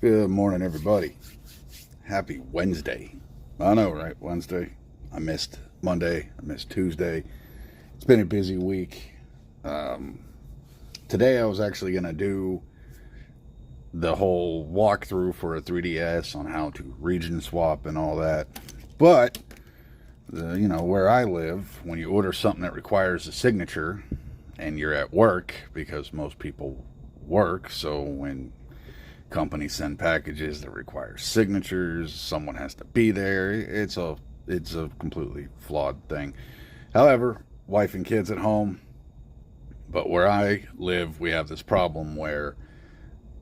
Good morning, everybody. Happy Wednesday. I know, right? Wednesday. I missed Monday. I missed Tuesday. It's been a busy week. Um, Today, I was actually going to do the whole walkthrough for a 3DS on how to region swap and all that. But, where I live, when you order something that requires a signature and you're at work, because most people work, so when companies send packages that require signatures, someone has to be there. It's a completely flawed thing. However, wife and kids at home, but where I live, we have this problem where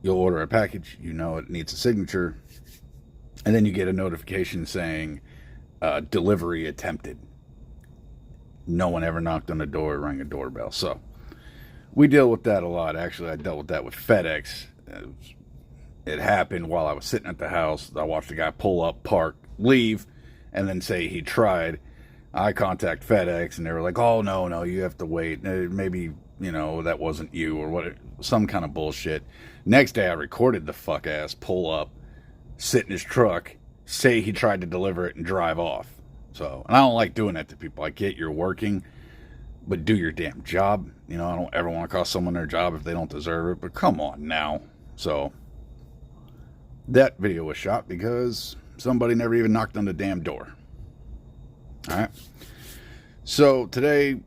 you'll order a package, you know it needs a signature, and then you get a notification saying delivery attempted. No one ever knocked on the door or rang a doorbell. So we deal with that a lot. Actually, I dealt with that with FedEx. It happened while I was sitting at the house. I watched a guy pull up, park, leave, and then say he tried. I contact FedEx, and they were like, "Oh, no, you have to wait. Maybe, that wasn't you," or what, some kind of bullshit. Next day, I recorded the fuck ass pull up, sit in his truck, say he tried to deliver it, and drive off. So, and I don't like doing that to people. I get you're working, but do your damn job. I don't ever want to cost someone their job if they don't deserve it, but come on now. So that video was shot because somebody never even knocked on the damn door. Alright. So today,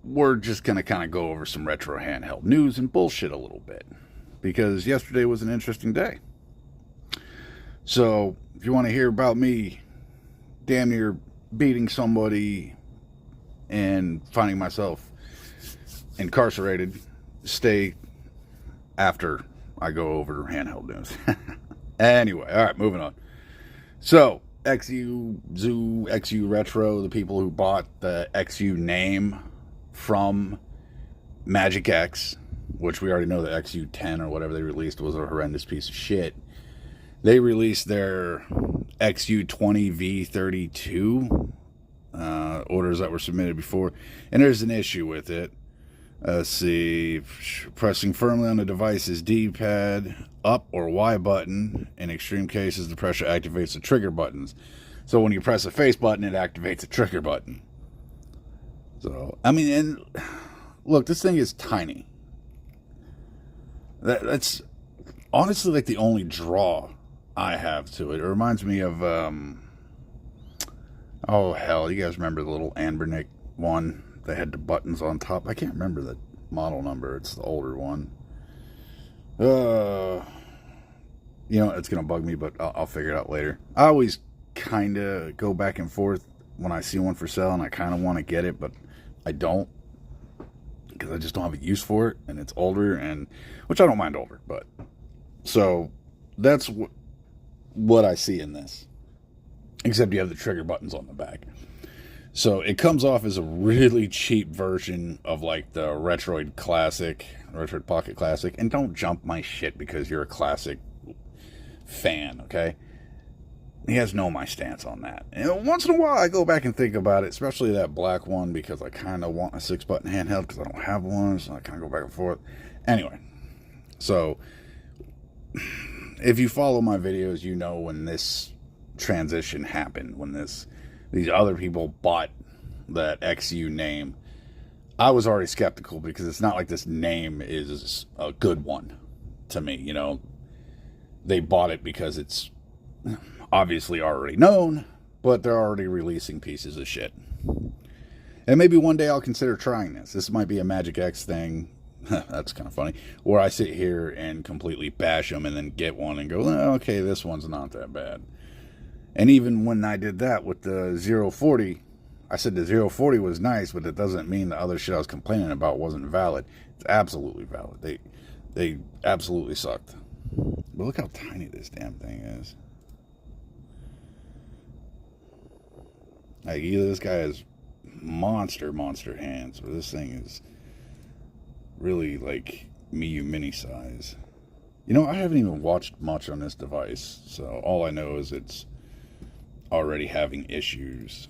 we're just going to kind of go over some retro handheld news and bullshit a little bit. Because yesterday was an interesting day. So, if you want to hear about me damn near beating somebody and finding myself incarcerated, stay after I go over handheld news. Anyway, alright, moving on. So, XU Zoo, XU Retro, the people who bought the XU name from Magic X, which we already know the XU10 or whatever they released was a horrendous piece of shit. They released their XU20V32 orders that were submitted before, and there's an issue with it. Let's see, pressing firmly on the device's D-pad, up or Y button. In extreme cases, the pressure activates the trigger buttons. So when you press a face button, it activates a trigger button. So, and look, this thing is tiny. That's honestly like the only draw I have to it. It reminds me of, oh hell, you guys remember the little Anbernic one? They had the buttons on top. I can't remember the model number. It's the older one. It's going to bug me, but I'll figure it out later. I always kind of go back and forth when I see one for sale, and I kind of want to get it, but I don't, because I just don't have a use for it, and it's older, and which I don't mind older, but so that's what I see in this, except you have the trigger buttons on the back. So it comes off as a really cheap version of like the Retroid Pocket Classic. And don't jump my shit because you're a classic fan, okay? You guys know my stance on that. And once in a while I go back and think about it, especially that black one, because I kind of want a 6-button handheld because I don't have one, so I kind of go back and forth. Anyway, so if you follow my videos, you know when this transition happened, when these other people bought that XU name. I was already skeptical because it's not like this name is a good one to me. They bought it because it's obviously already known, but they're already releasing pieces of shit. And maybe one day I'll consider trying this. This might be a Magic X thing. That's kind of funny. Where I sit here and completely bash them and then get one and go, okay, this one's not that bad. And even when I did that with the 040, I said the 040 was nice, but it doesn't mean the other shit I was complaining about wasn't valid. It's absolutely valid. They absolutely sucked. But look how tiny this damn thing is. Like, either this guy has monster hands, or this thing is really like Miyu mini size. I haven't even watched much on this device, so all I know is it's already having issues.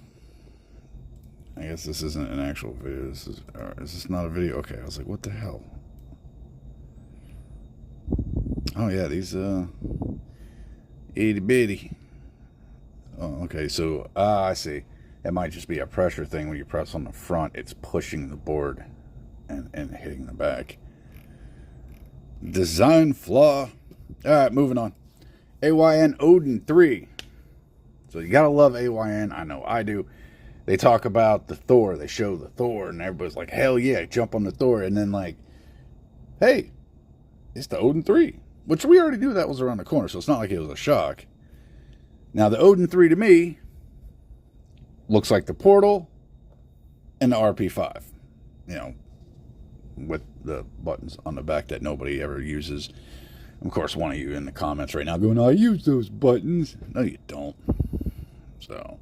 I guess this isn't an actual video. Is this not a video? Okay, I was like, what the hell? Oh yeah, these Itty bitty. Oh, okay, so I see. It might just be a pressure thing. When you press on the front, it's pushing the board and hitting the back. Design flaw. All right, moving on. AYN Odin 3. So you gotta love AYN. I know I do. They talk about the Thor. They show the Thor, and everybody's like, hell yeah, jump on the Thor. And then like, hey, it's the Odin 3. Which we already knew that was around the corner, so it's not like it was a shock. Now, the Odin 3 to me looks like the Portal and the RP5. You know, with the buttons on the back that nobody ever uses. Of course, one of you in the comments right now going, I use those buttons. No, you don't. So,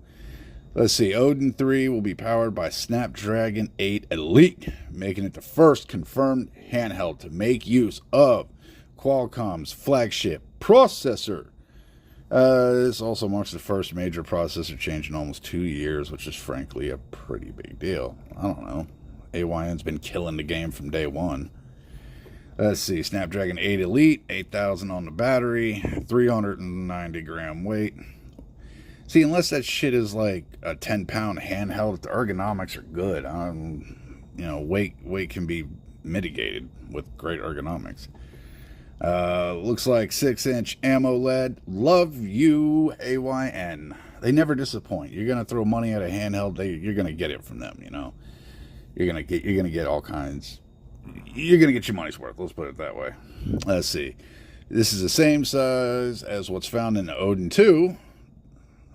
let's see. Odin 3 will be powered by Snapdragon 8 Elite, making it the first confirmed handheld to make use of Qualcomm's flagship processor. This also marks the first major processor change in almost 2 years, which is frankly a pretty big deal. I don't know. AYN's been killing the game from day one. Let's see. Snapdragon 8 Elite, 8,000 on the battery, 390 gram weight. See, unless that shit is like a 10-pound handheld, the ergonomics are good. You know, weight can be mitigated with great ergonomics. Looks like 6-inch AMOLED. Love you, AYN. They never disappoint. You're gonna throw money at a handheld, you're gonna get it from them. You know, you're gonna get all kinds. You're gonna get your money's worth. Let's put it that way. Let's see. This is the same size as what's found in the Odin 2.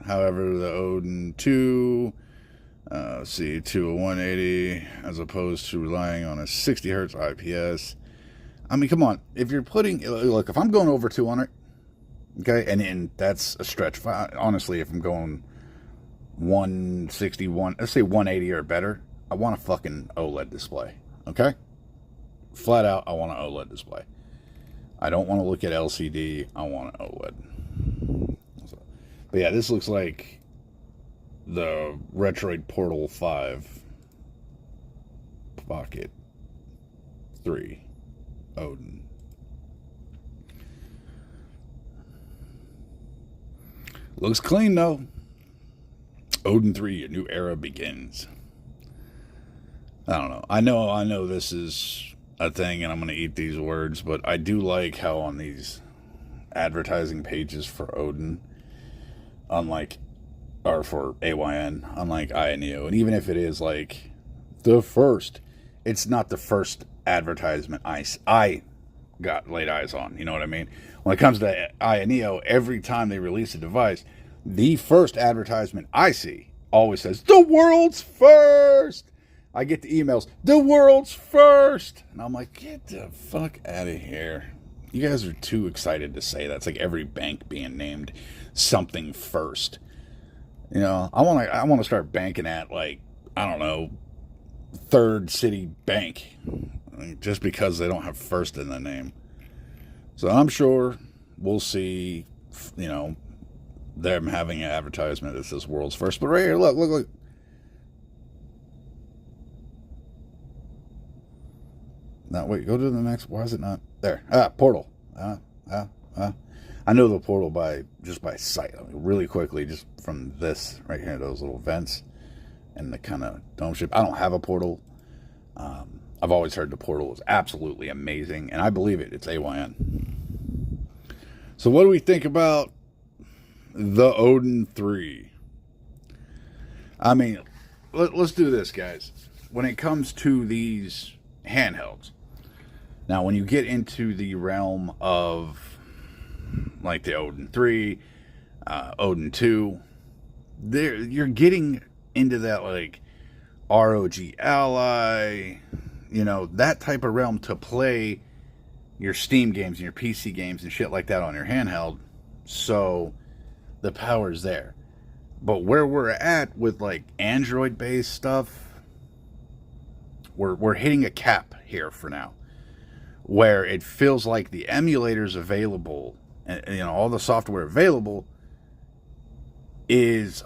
However, the Odin 2, see, to a 180 as opposed to relying on a 60 hertz IPS. I mean, come on. If you're putting, look, if I'm going over 200, okay, and that's a stretch. Honestly, if I'm going 161, let's say 180 or better, I want a fucking OLED display, okay? Flat out, I want an OLED display. I don't want to look at LCD. I want an OLED. But yeah, this looks like the Retroid Portal 5 Pocket 3 Odin. Looks clean though. Odin 3, a new era begins. I don't know. I know this is a thing and I'm going to eat these words, but I do like how on these advertising pages for Odin, for AYN, unlike INEO, and even if it is like the first, it's not the first advertisement I got laid eyes on. You know what I mean? When it comes to INEO, every time they release a device, the first advertisement I see always says, the world's first. I get the emails, the world's first. And I'm like, get the fuck out of here. You guys are too excited to say that. It's like every bank being named something first. You know, I want to start banking at, like, I don't know, Third City Bank, just because they don't have first in the name. So I'm sure we'll see, you know, them having an advertisement that says world's first. But right here, look. Now, wait, go to the next. Why is it not there? Portal. I know the Portal by sight. I mean, really quickly, just from this right here, those little vents and the kind of dome shape. I don't have a Portal. I've always heard the Portal is absolutely amazing, and I believe it. It's AYN. So what do we think about the Odin 3? I mean, let's do this, guys. When it comes to these handhelds, now when you get into the realm of like the Odin 3, Odin 2, you're getting into that like ROG Ally, you know, that type of realm to play your Steam games and your PC games and shit like that on your handheld. So the power's there. But where we're at with like Android based stuff, we're hitting a cap here for now, where it feels like the emulators available and, you know, all the software available is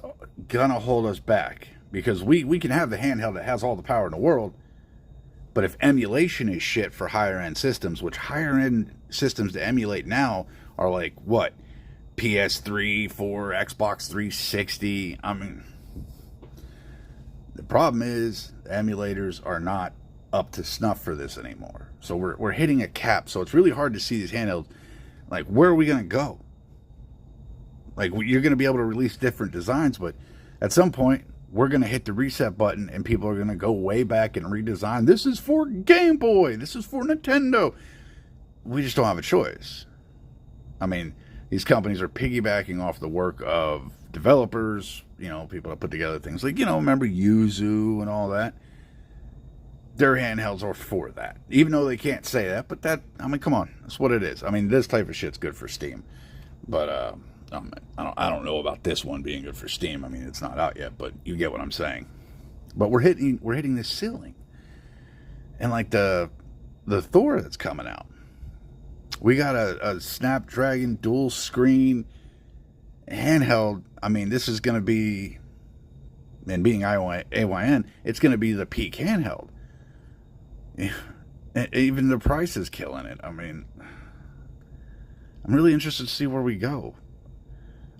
gonna hold us back, because we can have the handheld that has all the power in the world, but if emulation is shit for higher end systems, which higher end systems to emulate now are like what, PS3, 4, Xbox 360. I mean, the problem is emulators are not up to snuff for this anymore. So we're hitting a cap. So it's really hard to see these handhelds. Like, where are we going to go? Like, you're going to be able to release different designs, but at some point, we're going to hit the reset button and people are going to go way back and redesign. This is for Game Boy. This is for Nintendo. We just don't have a choice. I mean, these companies are piggybacking off the work of developers, people that put together things like, remember Yuzu and all that. Their handhelds are for that. Even though they can't say that, but come on. That's what it is. I mean, this type of shit's good for Steam. But, I don't know about this one being good for Steam. I mean, it's not out yet, but you get what I'm saying. But we're hitting this ceiling. And like the Thor that's coming out. We got a Snapdragon dual screen handheld. I mean, this is going to be, and being AYN, it's going to be the peak handheld. Even the price is killing it. I mean, I'm really interested to see where we go.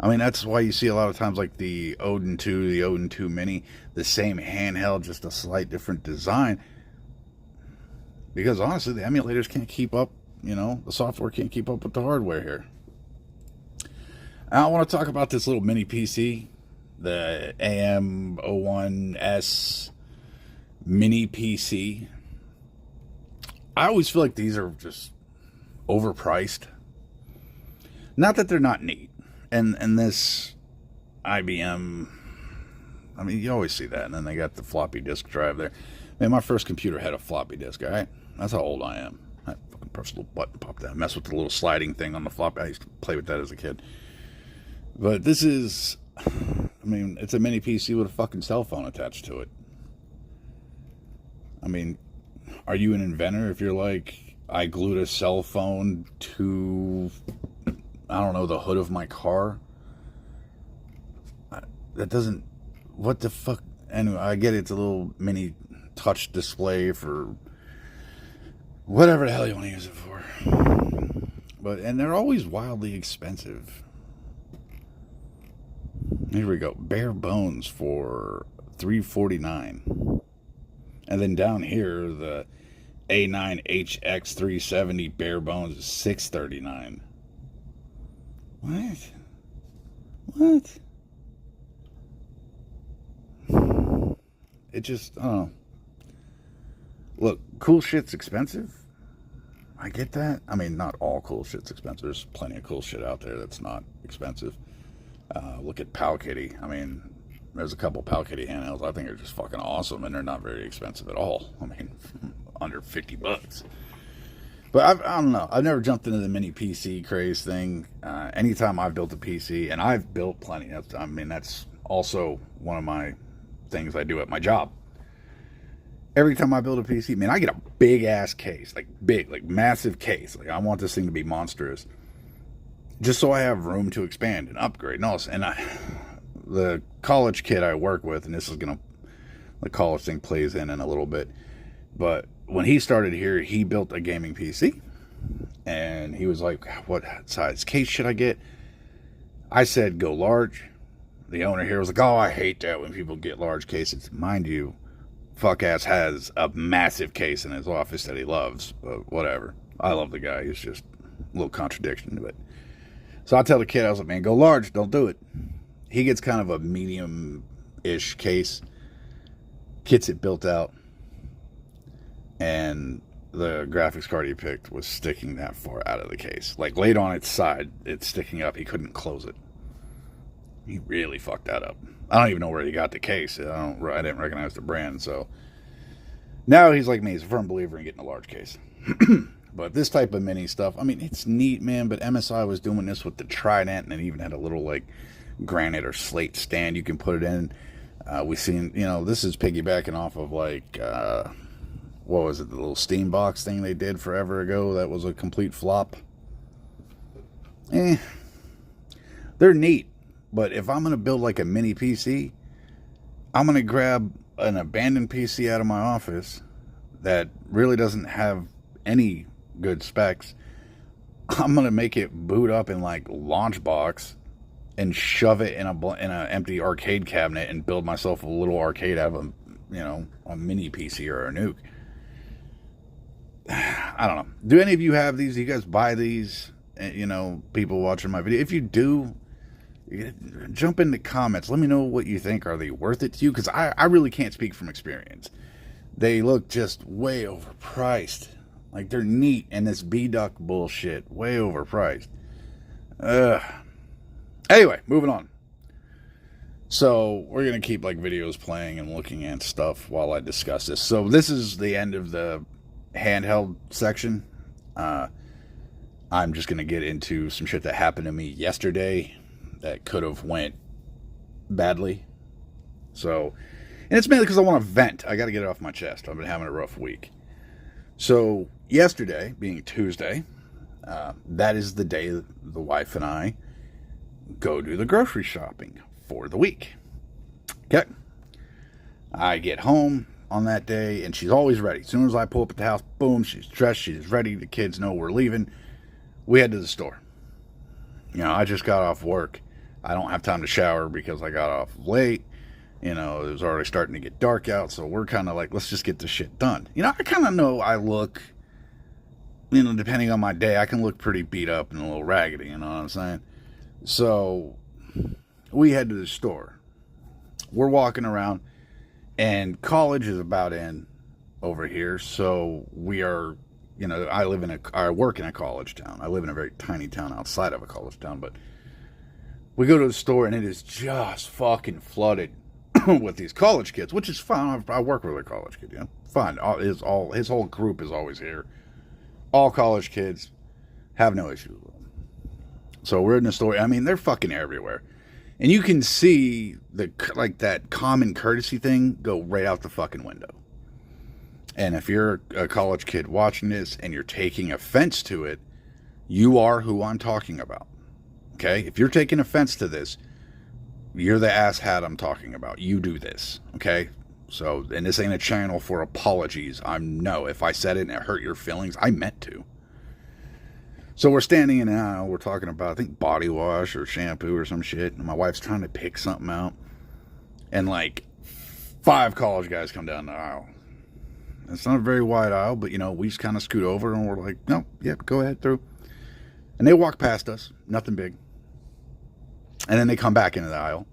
I mean, that's why you see a lot of times like the Odin 2, the Odin 2 Mini, the same handheld, just a slight different design. Because honestly, the emulators can't keep up. The software can't keep up with the hardware here. I want to talk about this little mini PC, the AM01S mini PC. I always feel like these are just overpriced. Not that they're not neat. And this IBM, I mean, you always see that. And then they got the floppy disk drive there. Man, my first computer had a floppy disk, all right? That's how old I am. I fucking press a little button, pop that, mess with the little sliding thing on the floppy. I used to play with that as a kid. But this is, I mean, it's a mini PC with a fucking cell phone attached to it. I mean, are you an inventor if you're like, I glued a cell phone to, I don't know, the hood of my car? That doesn't, what the fuck? Anyway, I get it's a little mini touch display for whatever the hell you want to use it for. And they're always wildly expensive. Here we go. Bare bones for $349. And then down here, the A9HX370 bare bones is $639. What? It just, I don't know. Look, cool shit's expensive. I get that. I mean, not all cool shit's expensive. There's plenty of cool shit out there that's not expensive. Look at Pal Kitty. I mean, there's a couple Pal Kitty handhelds I think are just fucking awesome, and they're not very expensive at all. I mean, under $50. But I don't know. I've never jumped into the mini PC craze thing. Anytime I've built a PC, and I've built plenty. That's also one of my things I do at my job. Every time I build a PC, man, I get a big ass case, like massive case. Like, I want this thing to be monstrous, just so I have room to expand and upgrade and all this. And the college kid I work with, and the college thing plays in a little bit, but when he started here, he built a gaming PC, and he was like, what size case should I get? I said, go large. The owner here was like, oh, I hate that when people get large cases. Mind you, fuck ass has a massive case in his office that he loves, but whatever. I love the guy. He's just a little contradiction to it. So I tell the kid, I was like, man, go large. Don't do it. He gets kind of a medium-ish case, gets it built out, and the graphics card he picked was sticking that far out of the case. Like, laid on its side, it's sticking up. He couldn't close it. He really fucked that up. I don't even know where he got the case. I didn't recognize the brand, so now he's like me. He's a firm believer in getting a large case. But this type of mini stuff, I mean, it's neat, man, but MSI was doing this with the Trident, and it even had a little, like, granite or slate stand you can put it in. We've seen, this is piggybacking off of, like, what was it, the little Steam box thing they did forever ago that was a complete flop. They're neat. But if I'm going to build like a mini PC, I'm going to grab an abandoned PC out of my office that really doesn't have any good specs. I'm gonna make it boot up in like launch box and shove it in a empty arcade cabinet and build myself a little arcade out of a mini PC or a nuke. I don't know. Do any of you have these? Do you guys buy these? People watching my video. If you do, jump in the comments. Let me know what you think. Are they worth it to you? Because I really can't speak from experience. They look just way overpriced. Like, they're neat, and this B-Duck bullshit, way overpriced. Anyway, moving on. So, we're going to keep, like, videos playing and looking at stuff while I discuss this. So, this is the end of the handheld section. I'm just going to get into some shit that happened to me yesterday that could have went badly. So, and it's mainly because I want to vent. I got to get it off my chest. I've been having a rough week. So, yesterday, being Tuesday, that is the day the wife and I go do the grocery shopping for the week. Okay. I get home on that day, and she's always ready. As soon as I pull up at the house, boom, she's dressed, she's ready. The kids know we're leaving. We head to the store. I just got off work. I don't have time to shower because I got off late. It was already starting to get dark out, so we're kind of like, let's just get this shit done. I kind of know I look, depending on my day, I can look pretty beat up and a little raggedy, you know what I'm saying? So, we head to the store. We're walking around, and college is about in over here, so we are, I work in a college town. I live in a very tiny town outside of a college town, but we go to the store, and it is just fucking flooded with these college kids, which is fine. I work with a college kid, fine. His whole group is always here. All college kids, have no issues with them. So we're in the store. I mean, they're fucking everywhere, and you can see that common courtesy thing go right out the fucking window. And if you're a college kid watching this and you're taking offense to it, you are who I'm talking about. Okay, if you're taking offense to this, you're the asshat I'm talking about. You do this, okay? So, and this ain't a channel for apologies. If I said it and it hurt your feelings, I meant to. So we're standing in an aisle. We're talking about, I think, body wash or shampoo or some shit. And my wife's trying to pick something out. And like 5 college guys come down the aisle. It's not a very wide aisle, but we just kind of scoot over and we're like, no, yeah, go ahead through. And they walk past us. Nothing big. And then they come back into the aisle.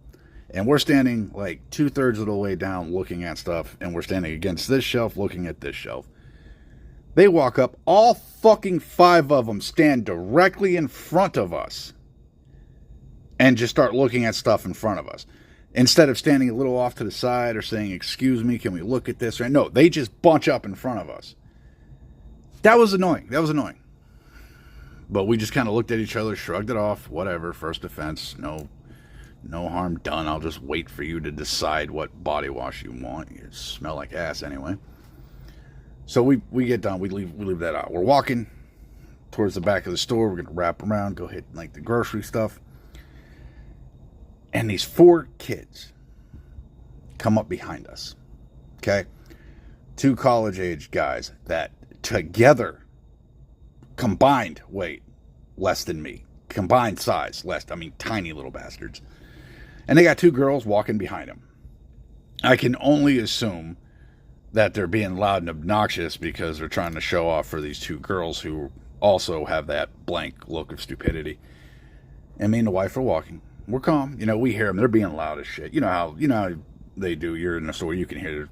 And we're standing like 2/3 of the way down looking at stuff. And we're standing against this shelf looking at this shelf. They walk up. All fucking 5 of them stand directly in front of us. And just start looking at stuff in front of us. Instead of standing a little off to the side or saying, excuse me, can we look at this? No, they just bunch up in front of us. That was annoying. But we just kind of looked at each other, shrugged it off, whatever, first offense, no harm done. I'll just wait for you to decide what body wash you want. You smell like ass anyway. So we get done, we leave that out. We're walking towards the back of the store, we're going to wrap around, go hit like the grocery stuff. And these 4 kids come up behind us, okay? 2 college-age guys that together combined weight less than me. Combined size less. Tiny little bastards. And they got 2 girls walking behind them. I can only assume that they're being loud and obnoxious because they're trying to show off for these 2 girls who also have that blank look of stupidity. And me and the wife are walking. We're calm. We hear them. They're being loud as shit. You know how they do. You're in the store. You can hear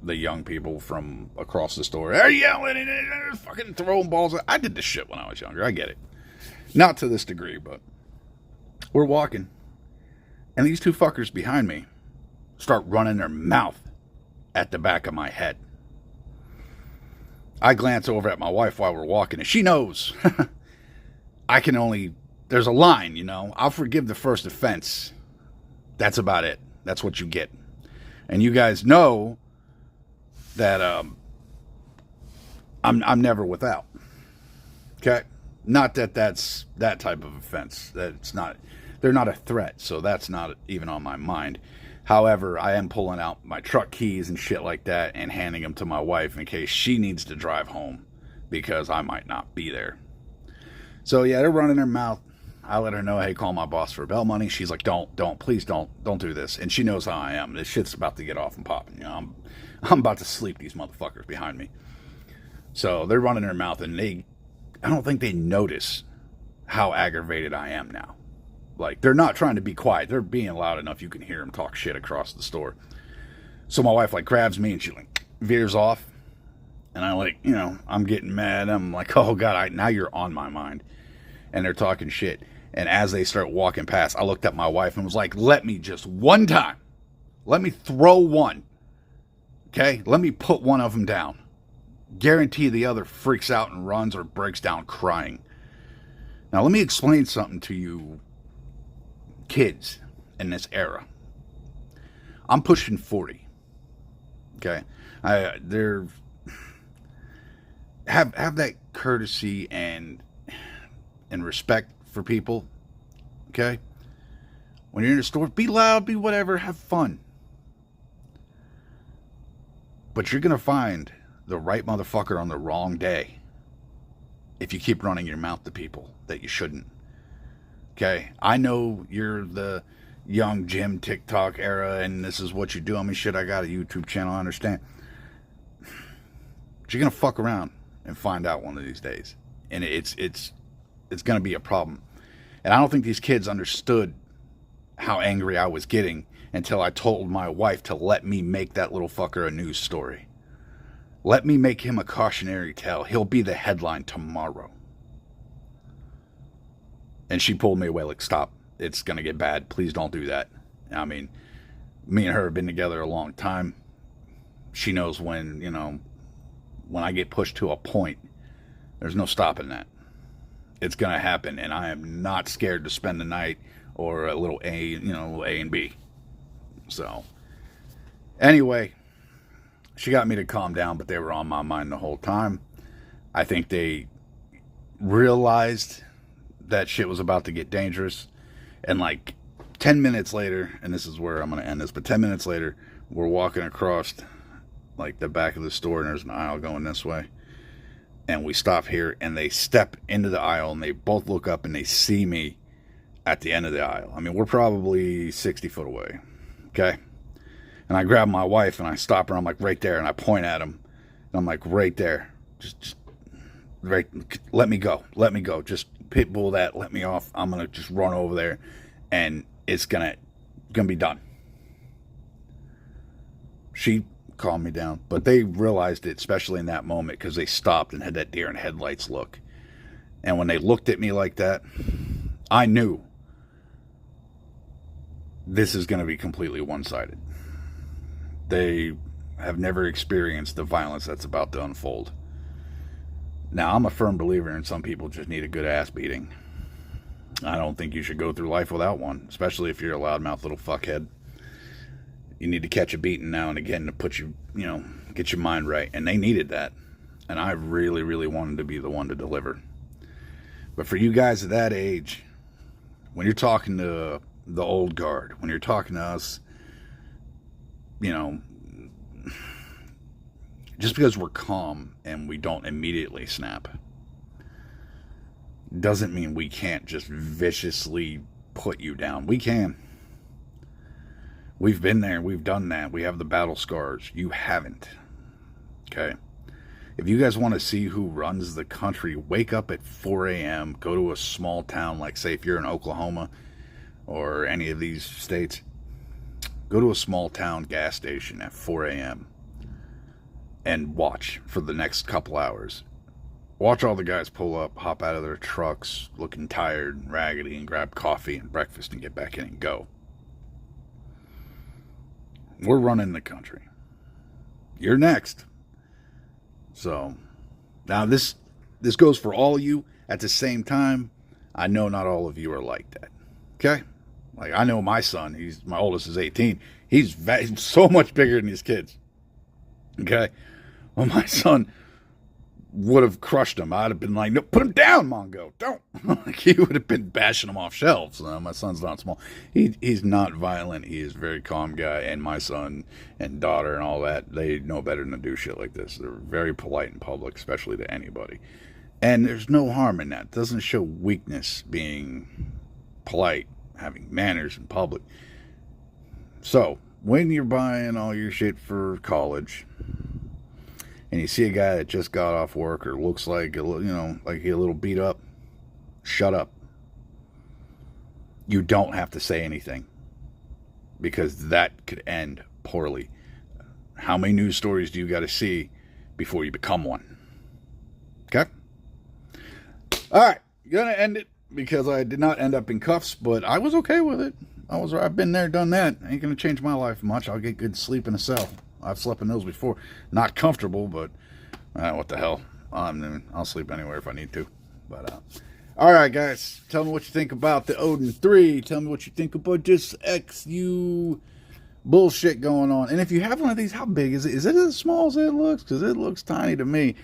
the young people from across the store. They're yelling and fucking throwing balls. I did this shit when I was younger. I get it. Not to this degree, but we're walking. And these 2 fuckers behind me start running their mouth at the back of my head. I glance over at my wife while we're walking, and she knows. There's a line, I'll forgive the first offense. That's about it. That's what you get. And you guys know that I'm never without. Okay? Not that that's that type of offense. They're not a threat, so that's not even on my mind. However, I am pulling out my truck keys and shit like that and handing them to my wife in case she needs to drive home because I might not be there. So yeah, they're running their mouth. I let her know, hey, call my boss for bail money. She's like, please don't do this. And she knows how I am. This shit's about to get off and popping. You know, I'm about to sleep these motherfuckers behind me. So they're running their mouth, and I don't think they notice how aggravated I am now. Like, they're not trying to be quiet. They're being loud enough you can hear them talk shit across the store. So my wife, like, grabs me, and she, like, veers off. And I, like, you know, I'm getting mad. I'm like, oh, God, now you're on my mind. And they're talking shit. And as they start walking past, I looked at my wife and was like, let me just one time. Let me throw one. Okay? Let me put one of them down. Guarantee the other freaks out and runs or breaks down crying. Now, let me explain something to you kids in this era. I'm pushing 40. Okay? They're have that courtesy and respect for people. Okay? When you're in a store, be loud, be whatever, have fun. But you're going to find the right motherfucker on the wrong day if you keep running your mouth to people that you shouldn't. Okay? I know you're the young Jim TikTok era and this is what you do. I mean, shit, I got a YouTube channel, I understand. But you're going to fuck around and find out one of these days. And it's going to be a problem. And I don't think these kids understood how angry I was getting until I told my wife to let me make that little fucker a news story. Let me make him a cautionary tale. He'll be the headline tomorrow. And she pulled me away like, stop. It's going to get bad. Please don't do that. I mean, me and her have been together a long time. She knows when, you know, when I get pushed to a point, there's no stopping that. It's going to happen, and I am not scared to spend the night or a little A, you know, A and B. So, anyway, she got me to calm down, but they were on my mind the whole time. I think they realized that shit was about to get dangerous, and like 10 minutes later, and this is where I'm going to end this, but 10 minutes later, we're walking across like the back of the store, and there's an aisle going this way. And we stop here, and they step into the aisle, and they both look up, and they see me at the end of the aisle. I mean, we're probably 60 foot away, okay? And I grab my wife, and I stop her. I'm like, right there, and I point at him. And I'm like, right there. Just right, let me go. Let me go. Just pit bull that, let me off. I'm going to just run over there, and it's gonna be done. She calm me down, but they realized it, especially in that moment, because they stopped and had that deer in headlights look. And when they looked at me like that, I knew this is going to be completely one-sided. They have never experienced the violence that's about to unfold. Now, I'm a firm believer in some people just need a good ass beating. I don't think you should go through life without one, especially if you're a loudmouth little fuckhead. You need to catch a beating now and again to put you, you know, get your mind right. And they needed that. And I really, really wanted to be the one to deliver. But for you guys at that age, when you're talking to the old guard, when you're talking to us, you know, just because we're calm and we don't immediately snap, doesn't mean we can't just viciously put you down. We can. We've been there. We've done that. We have the battle scars. You haven't. Okay? If you guys want to see who runs the country, wake up at 4 a.m., go to a small town, like say if you're in Oklahoma or any of these states, go to a small town gas station at 4 a.m. and watch for the next couple hours. Watch all the guys pull up, hop out of their trucks, looking tired and raggedy, and grab coffee and breakfast and get back in and go. We're running the country. You're next. So, now this goes for all of you. At the same time, I know not all of you are like that. Okay? Like, I know my son, my oldest is 18. He's so much bigger than his kids. Okay? Well, my son would have crushed him. I'd have been like, no, put him down, Mongo. Don't. Like, he would have been bashing him off shelves. My son's not small. He's not violent. He is a very calm guy. And my son and daughter and all that, they know better than to do shit like this. They're very polite in public, especially to anybody. And there's no harm in that. It doesn't show weakness being polite, having manners in public. So, when you're buying all your shit for college, and you see a guy that just got off work or looks like like a little beat up, shut up. You don't have to say anything, because that could end poorly. How many news stories do you got to see before you become one? Okay? All right, gonna end it because I did not end up in cuffs, but I was okay with it. I've been there, done that. Ain't gonna change my life much. I'll get good sleep in a cell. I've slept in those before. Not comfortable, but what the hell? I'll sleep anywhere if I need to. But all right, guys, tell me what you think about the Odin 3. Tell me what you think about this XU bullshit going on. And if you have one of these, how big is it? Is it as small as it looks? Because it looks tiny to me.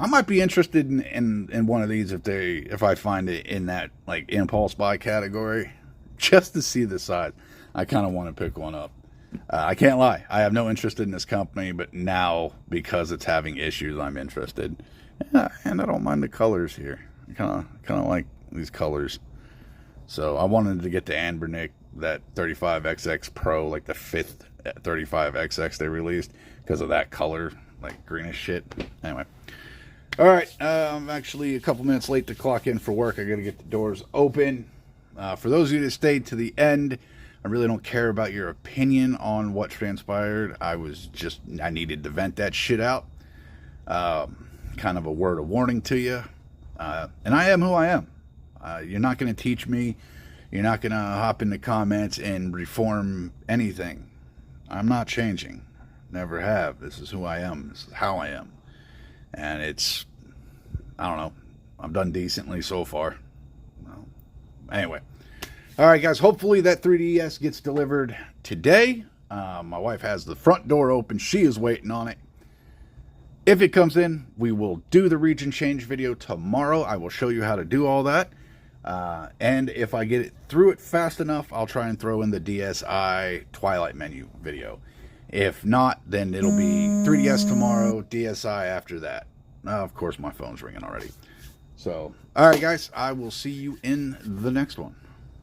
I might be interested in one of these if I find it in that like impulse buy category, just to see the size. I kind of want to pick one up. I can't lie. I have no interest in this company, but now because it's having issues, I'm interested. And I don't mind the colors here. I kind of like these colors. So I wanted to get the Anbernic, that 35XX Pro, like the 5th 35XX they released, because of that color, like greenish shit. Anyway. All right, I'm actually a couple minutes late to clock in for work. I got to get the doors open. For those of you that stayed to the end, I really don't care about your opinion on what transpired. I needed to vent that shit out. Kind of a word of warning to you. And I am who I am. You're not going to teach me. You're not going to hop in the comments and reform anything. I'm not changing. Never have. This is who I am. This is how I am. And I don't know. I've done decently so far. Well, anyway. All right, guys. Hopefully that 3DS gets delivered today. My wife has the front door open. She is waiting on it. If it comes in, we will do the region change video tomorrow. I will show you how to do all that. And if I get it through it fast enough, I'll try and throw in the DSi Twilight menu video. If not, then it'll be 3DS tomorrow, DSi after that. Of course, my phone's ringing already. So, all right, guys, I will see you in the next one.